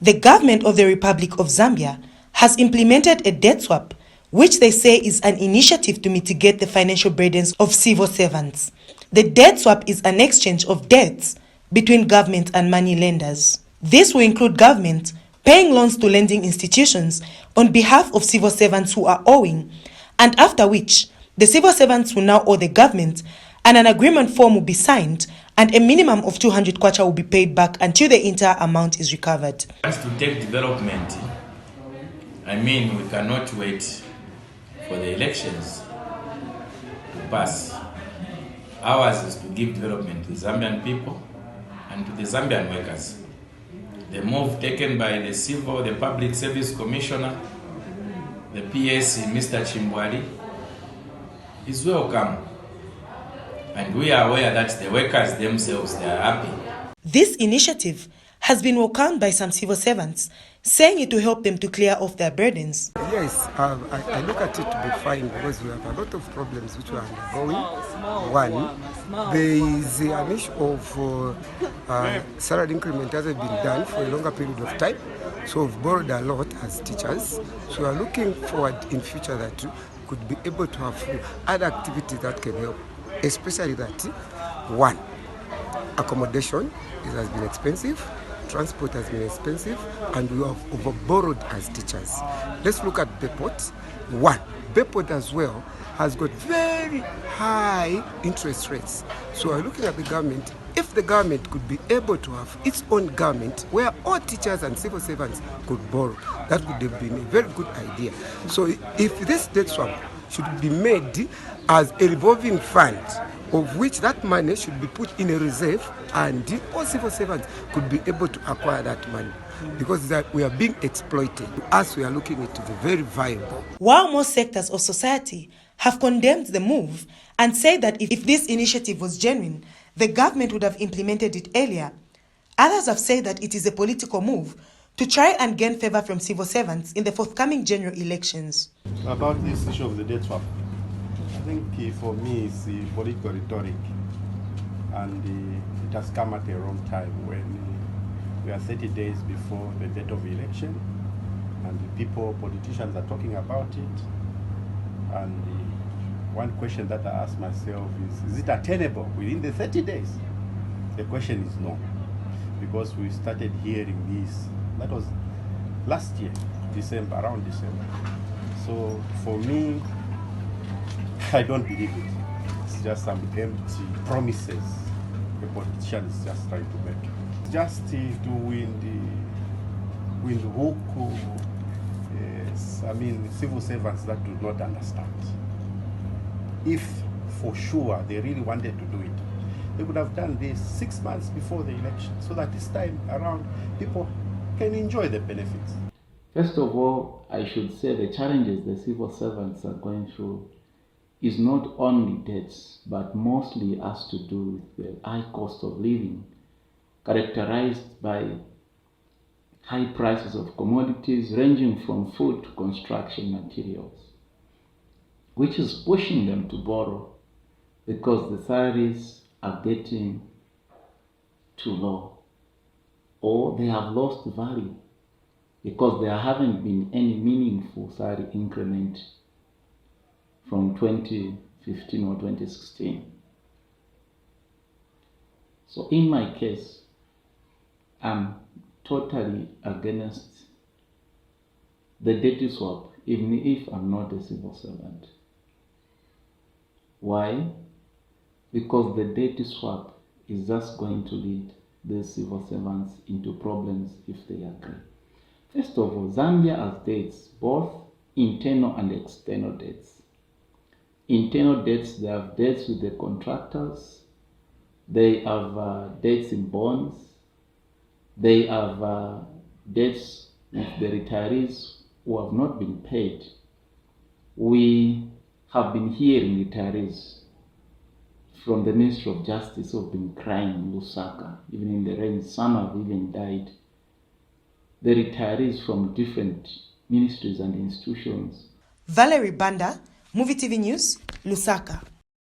The government of the Republic of Zambia has implemented a debt swap, which they say is an initiative to mitigate the financial burdens of civil servants. The debt swap is an exchange of debts between government and money lenders. This will include government paying loans to lending institutions on behalf of civil servants who are owing, and after which the civil servants will now owe the government, and an agreement form will be signed, and a minimum of 200 kwacha will be paid back until the entire amount is recovered. As to take development, we cannot wait for the elections to pass. Ours is to give development to the Zambian people and to the Zambian workers. The move taken by the Public Service Commissioner, the PSC, Mr. Chimbwali, is welcome. And we are aware that the workers themselves, they are happy. This initiative has been welcomed by some civil servants, saying it will help them to clear off their burdens. Yes, I look at it to be fine because we have a lot of problems which we are undergoing. One, there is an issue of salary increment hasn't been done for a longer period of time. So we've borrowed a lot as teachers. So we are looking forward in future that we could be able to have other activities that can help. Especially that, one, accommodation has been expensive, transport has been expensive, and we have over-borrowed as teachers. Let's look at Bepot. One, Bepot as well has got very high interest rates. So we're looking at the government. If the government could be able to have its own government where all teachers and civil servants could borrow, that would have been a very good idea. So if this debt swap should be made as a revolving fund, of which that money should be put in a reserve, and all civil servants could be able to acquire that money, because that we are being exploited. As we are looking at it to be very viable. While most sectors of society have condemned the move and say that if this initiative was genuine, the government would have implemented it earlier, others have said that it is a political move to try and gain favor from civil servants in the forthcoming general elections. About this issue of the debt swap, I think for me it's political rhetoric, and it has come at a wrong time when we are 30 days before the date of the election, and the politicians are talking about it. And one question that I ask myself is it attainable within the 30 days? The question is no, because we started hearing this. That was last year, around December. So for me, I don't believe it. It's just some empty promises the politician is just trying to make. Just to win the hook, civil servants that do not understand. If for sure they really wanted to do it, they would have done this 6 months before the election, so that this time around people can enjoy the benefits. First of all, I should say the challenges the civil servants are going through is not only debts, but mostly has to do with the high cost of living, characterized by high prices of commodities ranging from food to construction materials, which is pushing them to borrow because the salaries are getting too low, or they have lost value because there haven't been any meaningful salary increment from 2015 or 2016. So in my case, I'm totally against the debt swap, even if I'm not a civil servant. Why? Because the debt swap is just going to lead the civil servants into problems if they agree. First of all, Zambia has debts, both internal and external debts. Internal debts, they have debts with the contractors, they have debts in bonds, they have debts with the retirees who have not been paid. We have been hearing retirees from the Ministry of Justice who have been crying in Lusaka, even in the rain. Some have even died. The retirees from different ministries and institutions. Valerie Banda, Movie TV News, Lusaka.